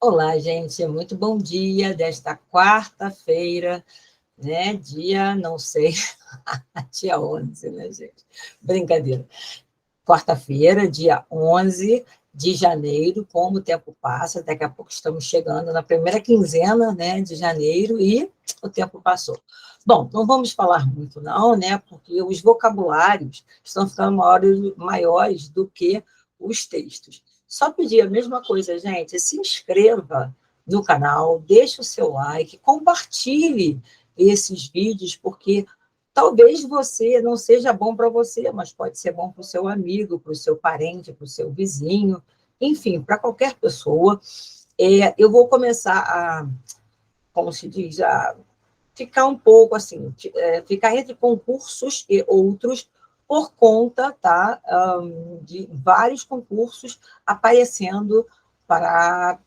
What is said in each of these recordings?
Olá, gente, muito bom dia desta quarta-feira, né? Dia, não sei, dia 11, né, gente? Brincadeira. Quarta-feira, dia 11 de janeiro, como o tempo passa, daqui a pouco estamos chegando na primeira quinzena, né, de janeiro e o tempo passou. Bom, não vamos falar muito não, né, porque os vocabulários estão ficando maiores do que os textos. Só pedir a mesma coisa, gente, se inscreva no canal, deixe o seu like, compartilhe esses vídeos, porque talvez você não seja bom para você, mas pode ser bom para o seu amigo, para o seu parente, para o seu vizinho, enfim, para qualquer pessoa. Eu vou começar a, como se diz, a ficar um pouco assim, ficar entre concursos e outros por conta, tá, de vários concursos aparecendo para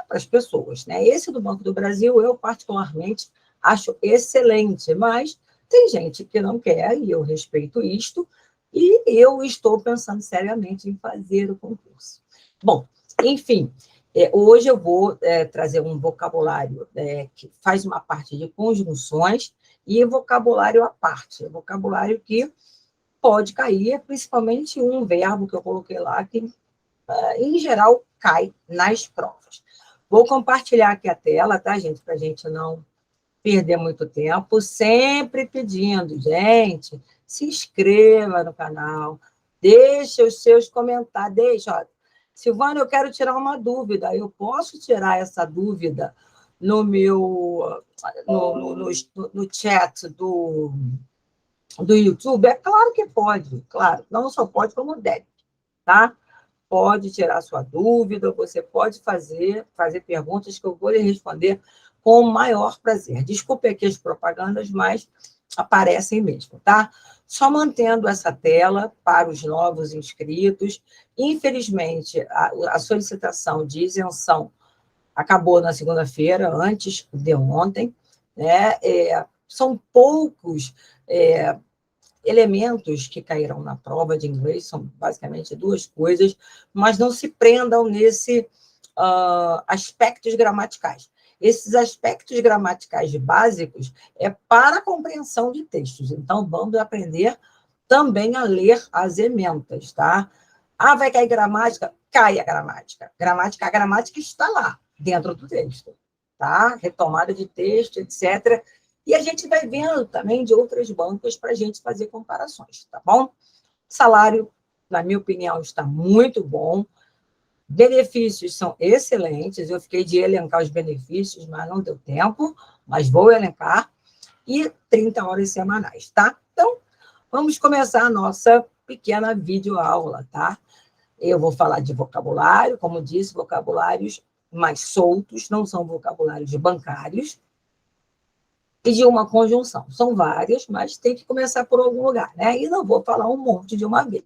as pessoas, né? Esse do Banco do Brasil, eu particularmente acho excelente, mas tem gente que não quer, e eu respeito isto, e eu estou pensando seriamente em fazer o concurso. Bom, enfim, hoje eu vou trazer um vocabulário que faz uma parte de conjunções e vocabulário à parte, vocabulário que pode cair, principalmente um verbo que eu coloquei lá, que, em geral, cai nas provas. Vou compartilhar aqui a tela, tá, gente? Para a gente não perder muito tempo. Sempre pedindo, gente, se inscreva no canal, deixe os seus comentários. Deixa, ó. Silvana, eu quero tirar uma dúvida. Eu posso tirar essa dúvida no meu no chat do YouTube? É claro que pode, claro. Não só pode, como deve, tá? Pode tirar sua dúvida, você pode fazer perguntas que eu vou lhe responder com o maior prazer. Desculpe aqui as propagandas, mas aparecem mesmo, tá? Só mantendo essa tela para os novos inscritos. Infelizmente, a solicitação de isenção acabou na segunda-feira, antes de ontem, né? São poucos elementos que cairão na prova de inglês, são basicamente duas coisas, mas não se prendam nesse aspectos gramaticais. Esses aspectos gramaticais básicos é para a compreensão de textos, então vamos aprender também a ler as ementas, tá? Vai cair gramática? Cai a gramática. A gramática está lá, dentro do texto, tá? Retomada de texto, etc., e a gente vai vendo também de outras bancas para a gente fazer comparações, tá bom? O salário, na minha opinião, está muito bom. Benefícios são excelentes. Eu fiquei de elencar os benefícios, mas não deu tempo, mas vou elencar. E 30 horas semanais, tá? Então, vamos começar a nossa pequena videoaula, tá? Eu vou falar de vocabulário, como disse, vocabulários mais soltos, não são vocabulários bancários, e de uma conjunção. São várias, mas tem que começar por algum lugar, né? E não vou falar um monte de uma vez.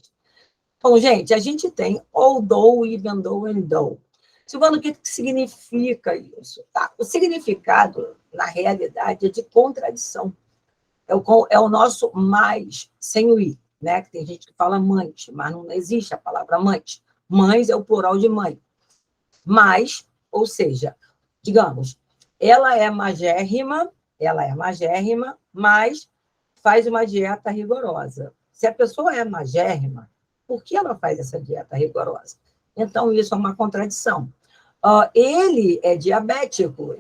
Bom, gente, a gente tem although, even though, and though. Silvana, o que significa isso? Tá? O significado, na realidade, é de contradição. É o nosso mais, sem o i, né? Que tem gente que fala mães, mas não existe a palavra mães. Mães é o plural de mãe. Mas, ou seja, digamos, ela é magérrima, mas faz uma dieta rigorosa. Se a pessoa é magérrima, por que ela faz essa dieta rigorosa? Então, isso é uma contradição. Ele é diabético,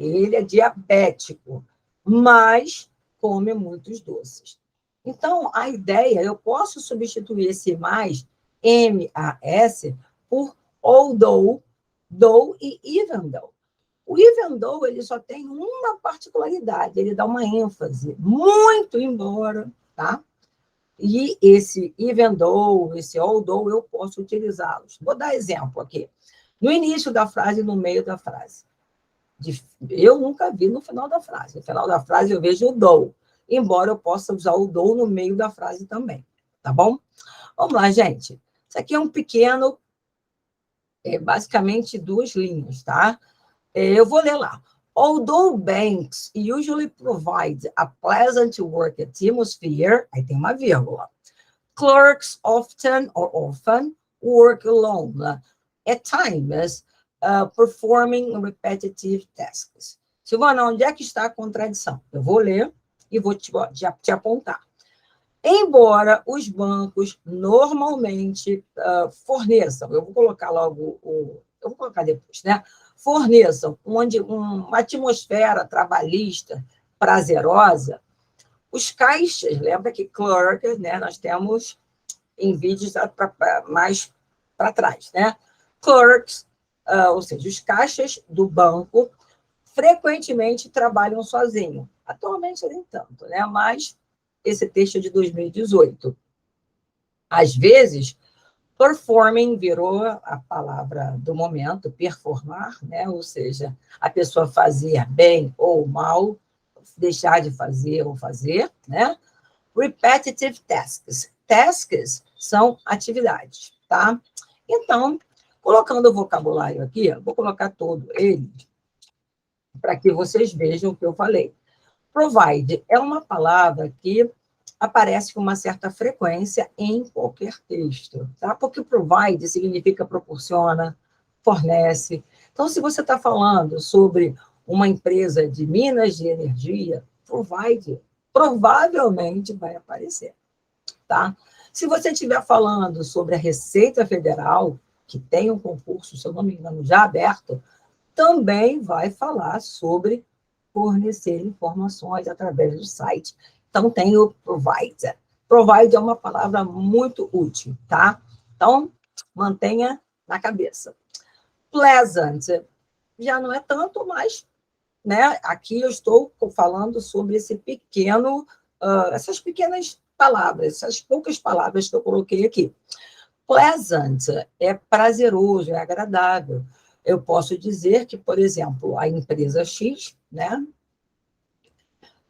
mas come muitos doces. Então, a ideia, eu posso substituir esse mais, M-A-S, por although, though e even though. O even though, ele só tem uma particularidade, ele dá uma ênfase, muito embora, tá? E esse even though, esse although, eu posso utilizá-los. Vou dar exemplo aqui. No início da frase e no meio da frase. Eu nunca vi no final da frase. No final da frase eu vejo o though, embora eu possa usar o though no meio da frase também, tá bom? Vamos lá, gente. Isso aqui é um pequeno, basicamente duas linhas, tá? Eu vou ler lá. Although banks usually provide a pleasant work atmosphere, aí tem uma vírgula. Clerks often work alone. At times, performing repetitive tasks. Silvana, onde é que está a contradição? Eu vou ler e vou te apontar. Embora os bancos normalmente forneçam, eu vou colocar logo eu vou colocar depois, né? Forneçam uma atmosfera trabalhista prazerosa, os caixas, lembra que clerk, né? Nós temos em vídeos mais para trás, né? Clerks, ou seja, os caixas do banco, frequentemente trabalham sozinhos. Atualmente nem tanto, né? Mas esse texto é de 2018. Às vezes, performing virou a palavra do momento, performar, né? Ou seja, a pessoa fazer bem ou mal, deixar de fazer ou fazer, né? Repetitive tasks. Tasks são atividades, tá? Então, colocando o vocabulário aqui, eu vou colocar todo ele para que vocês vejam o que eu falei. Provide é uma palavra que aparece com uma certa frequência em qualquer texto, tá? Porque provide significa proporciona, fornece. Então, se você está falando sobre uma empresa de minas de energia, provide provavelmente vai aparecer, tá? Se você estiver falando sobre a Receita Federal, que tem um concurso, se eu não me engano, já aberto, também vai falar sobre fornecer informações através do site. Então, tem o provide. Provide é uma palavra muito útil, tá? Então, mantenha na cabeça. Pleasant já não é tanto, mas, né, aqui eu estou falando sobre essas pequenas palavras, essas poucas palavras que eu coloquei aqui. Pleasant é prazeroso, é agradável. Eu posso dizer que, por exemplo, a empresa X, né,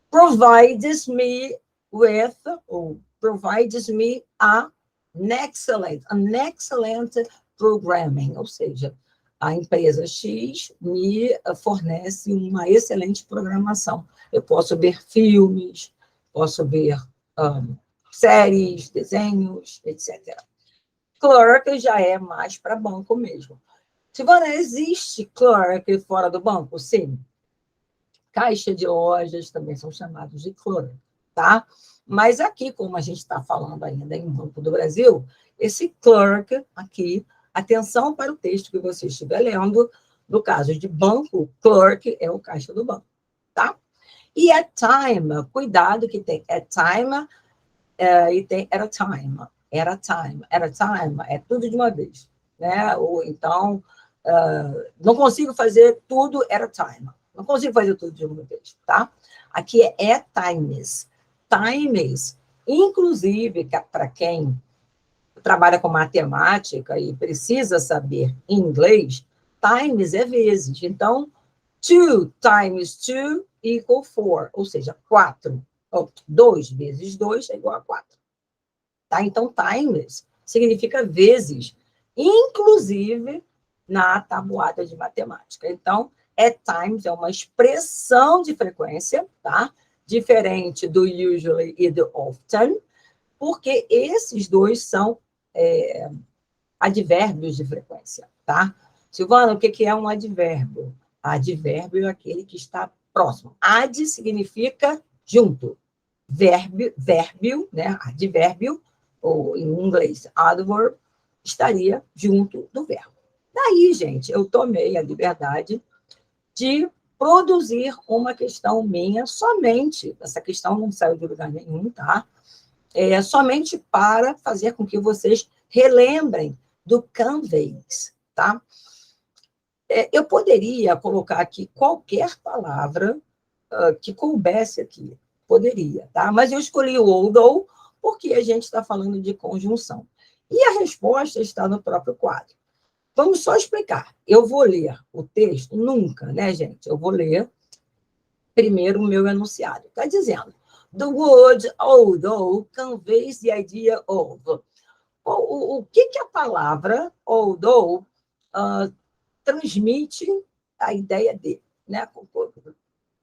provides me with, ou provides me an excellent programming, ou seja, a empresa X me fornece uma excelente programação. Eu posso ver filmes, posso ver séries, desenhos, etc. Clerk já é mais para banco mesmo. Silvana, existe clerk fora do banco? Sim. Caixa de lojas também são chamados de clerk, tá? Mas aqui, como a gente está falando ainda em Banco do Brasil, esse clerk aqui, atenção para o texto que você estiver lendo, no caso de banco, clerk é o caixa do banco, tá? E at time, cuidado que tem at time e tem at a time. At a time, é tudo de uma vez, né? Ou então, não consigo fazer tudo at a time. Não consigo fazer tudo de uma vez, tá? Aqui é at times. Times, inclusive, para quem trabalha com matemática e precisa saber inglês, times é vezes. Então, 2 times 2 equal 4, ou seja, 4. 2 vezes 2 é igual a 4. Tá? Então, times significa vezes, inclusive na tabuada de matemática. Então, at times é uma expressão de frequência, tá? Diferente do usually e do often, porque esses dois são advérbios de frequência, tá? Silvana, o que é um advérbio? Advérbio é aquele que está próximo. Ad significa junto. Vérbio, né? Advérbio, ou em inglês, adverb, estaria junto do verbo. Daí, gente, eu tomei a liberdade de produzir uma questão minha somente, essa questão não saiu de lugar nenhum, tá? Somente para fazer com que vocês relembrem do Canvas, tá? Eu poderia colocar aqui qualquer palavra que coubesse aqui, poderia, tá? Mas eu escolhi o although porque a gente está falando de conjunção. E a resposta está no próprio quadro. Vamos só explicar. Eu vou ler o texto, nunca, né, gente? Eu vou ler primeiro o meu enunciado. Está dizendo, the word although conveys the idea of. O que a palavra although transmite a ideia de, né?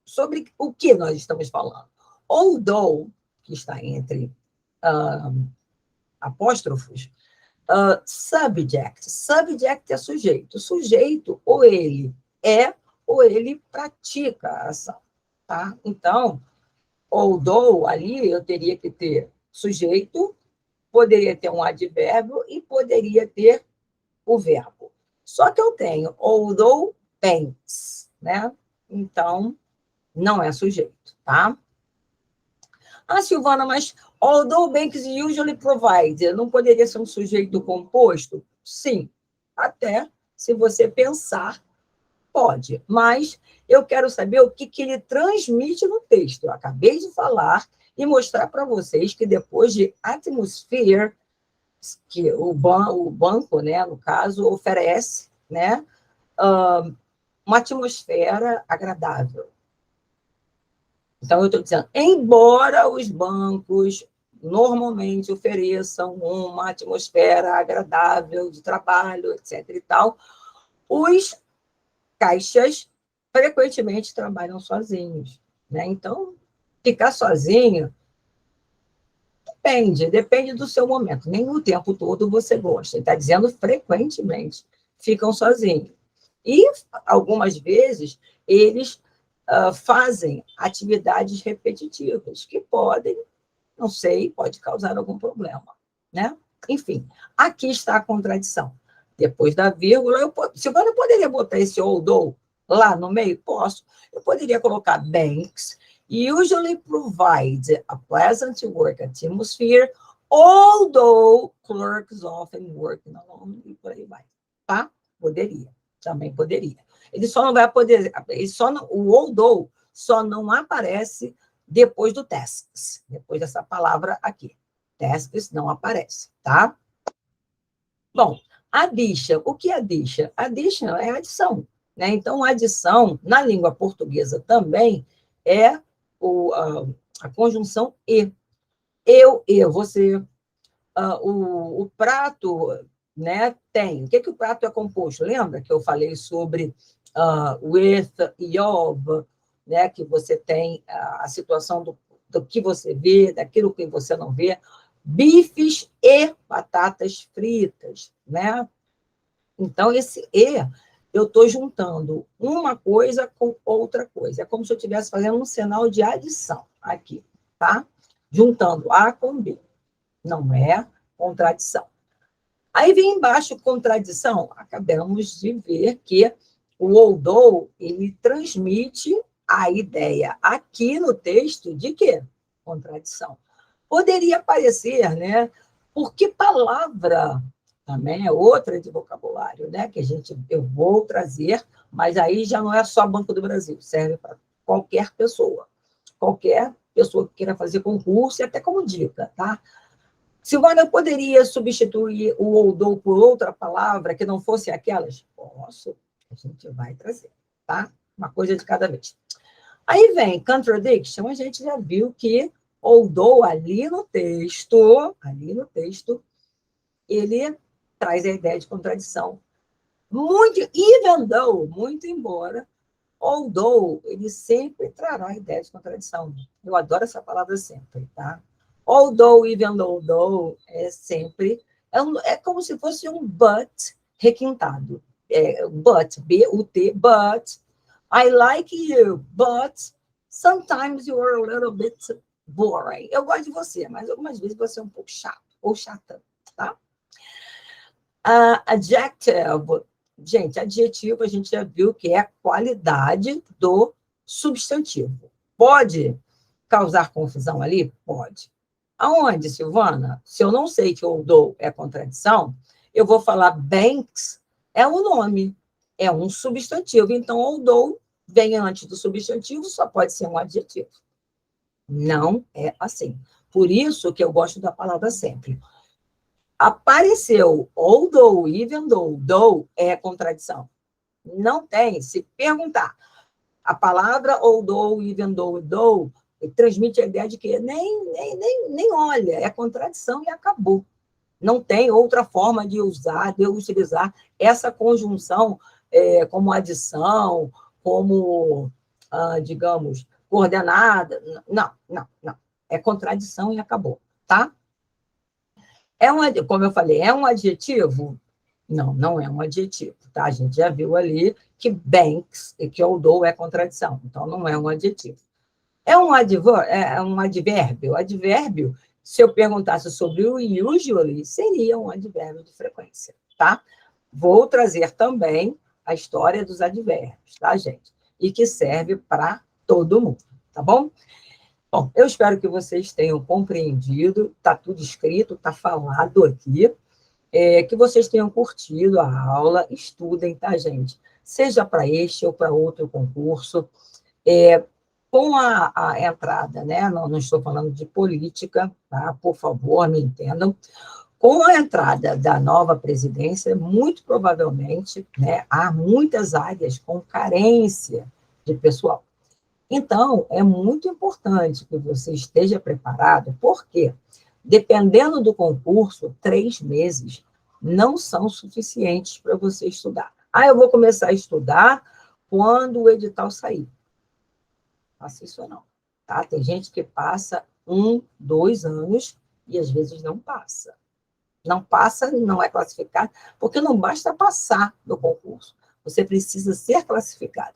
Sobre o que nós estamos falando. Although, que está entre apóstrofos, Subject. Subject é sujeito. Sujeito, ou ele é, ou ele pratica a ação. Tá? Então, although, ali eu teria que ter sujeito, poderia ter um advérbio e poderia ter o verbo. Só que eu tenho although paints, né? Então, não é sujeito, tá? Ah, Silvana, mas although banks usually provide, não poderia ser um sujeito composto? Sim, até se você pensar, pode. Mas eu quero saber o que ele transmite no texto. Eu acabei de falar e mostrar para vocês que depois de atmosphere, que o banco, né, no caso, oferece, né, uma atmosfera agradável. Então, eu estou dizendo, embora os bancos normalmente ofereçam uma atmosfera agradável de trabalho, etc. e tal, os caixas frequentemente trabalham sozinhos, né? Então, ficar sozinho depende do seu momento. Nem o tempo todo você gosta. Ele está dizendo frequentemente ficam sozinhos. E, algumas vezes, eles fazem atividades repetitivas, que podem, não sei, pode causar algum problema, né? Enfim, aqui está a contradição. Depois da vírgula, eu poderia botar esse although lá no meio? Posso. Eu poderia colocar banks usually provide a pleasant work atmosphere, although clerks often work alone, e por aí vai. Tá? Poderia. Também poderia. Ele só não vai poder, o although só não aparece depois do tasks, depois dessa palavra aqui. Tasks não aparece, tá? Bom, addition. O que é addition? Addition é adição, né? Então, adição, na língua portuguesa também, é a conjunção e. Eu, você. O prato, né, tem. O que o prato é composto? Lembra que eu falei sobre with e of, né, que você tem a situação do que você vê, daquilo que você não vê, bifes e batatas fritas, né? Então, esse e, eu estou juntando uma coisa com outra coisa. É como se eu estivesse fazendo um sinal de adição aqui, tá? Juntando A com B. Não é contradição. Aí vem embaixo contradição. Acabamos de ver que o although, ele transmite a ideia aqui no texto de quê? Contradição. Poderia aparecer, né? Por que palavra? Também é outra de vocabulário, né? Que eu vou trazer, mas aí já não é só Banco do Brasil, serve para qualquer pessoa. Qualquer pessoa que queira fazer concurso, e até como dica, tá? Silvana, eu poderia substituir o although por outra palavra que não fosse aquelas? Posso, a gente vai trazer, tá? Uma coisa de cada vez. Aí vem contradiction, a gente já viu que although ali no texto, ele traz a ideia de contradição. Muito embora, although, ele sempre trará a ideia de contradição. Eu adoro essa palavra sempre, tá? Although, even though, é sempre... É como se fosse um but requintado. But, B-U-T, but, I like you, but sometimes you are a little bit boring. Eu gosto de você, mas algumas vezes você é um pouco chato ou chata, tá? Adjective. Gente, adjetivo a gente já viu que é a qualidade do substantivo. Pode causar confusão ali? Pode. Aonde, Silvana? Se eu não sei que although é contradição, eu vou falar banks é o nome, é um substantivo. Então, although vem antes do substantivo, só pode ser um adjetivo. Não é assim. Por isso que eu gosto da palavra sempre. Apareceu although, even though é contradição. Não tem. Se perguntar, a palavra although, even though, transmite a ideia de que nem olha, é contradição e acabou. Não tem outra forma de utilizar essa conjunção como adição, como, digamos, coordenada. Não. É contradição e acabou, tá? Como eu falei, é um adjetivo? Não, não é um adjetivo, tá? A gente já viu ali que banks e que although é contradição, então não é um adjetivo. É um advérbio. O advérbio, se eu perguntasse sobre o usually, seria um advérbio de frequência, tá? Vou trazer também a história dos advérbios, tá, gente? E que serve para todo mundo, tá bom? Bom, eu espero que vocês tenham compreendido, está tudo escrito, está falado aqui, que vocês tenham curtido a aula, estudem, tá, gente? Seja para este ou para outro concurso, com a entrada, né? Não estou falando de política, tá? Por favor, me entendam. Com a entrada da nova presidência, muito provavelmente, né, há muitas áreas com carência de pessoal. Então, é muito importante que você esteja preparado, porque, dependendo do concurso, 3 meses não são suficientes para você estudar. Eu vou começar a estudar quando o edital sair. Faça isso não, tá? Tem gente que passa 1, 2 anos e às vezes não passa. Não passa, não é classificado, porque não basta passar no concurso, você precisa ser classificado.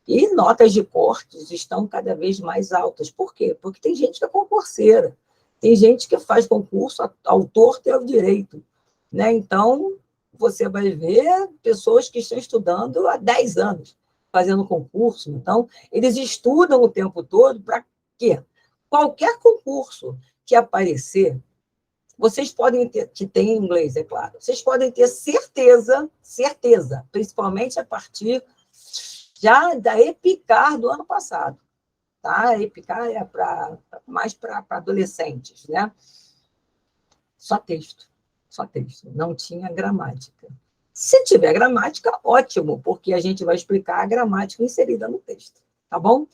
E notas de cortes estão cada vez mais altas. Por quê? Porque tem gente que é concurseira, tem gente que faz concurso ao torto e ao direito, né? Então, você vai ver pessoas que estão estudando há 10 anos, fazendo concurso. Então, eles estudam o tempo todo para quê? Qualquer concurso que aparecer, vocês podem ter, que tem em inglês, é claro, vocês podem ter certeza, principalmente a partir já da EPICAR do ano passado, tá? A EPICAR é mais para adolescentes, né? Só texto, não tinha gramática. Se tiver gramática, ótimo, porque a gente vai explicar a gramática inserida no texto, tá bom?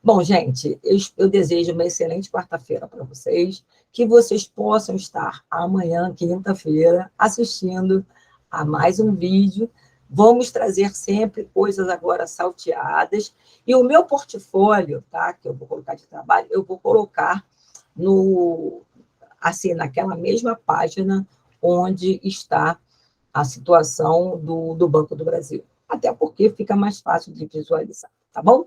Bom, gente, eu desejo uma excelente quarta-feira para vocês, que vocês possam estar amanhã, quinta-feira, assistindo a mais um vídeo. Vamos trazer sempre coisas agora salteadas. E o meu portfólio, tá, que eu vou colocar de trabalho, eu vou colocar assim, naquela mesma página onde está a situação do Banco do Brasil. Até porque fica mais fácil de visualizar, tá bom?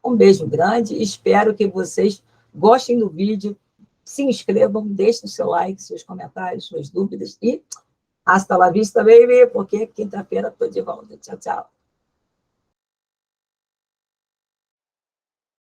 Um beijo grande, espero que vocês gostem do vídeo, se inscrevam, deixem seu like, seus comentários, suas dúvidas e hasta la vista, baby, porque quinta-feira estou de volta. Tchau, tchau.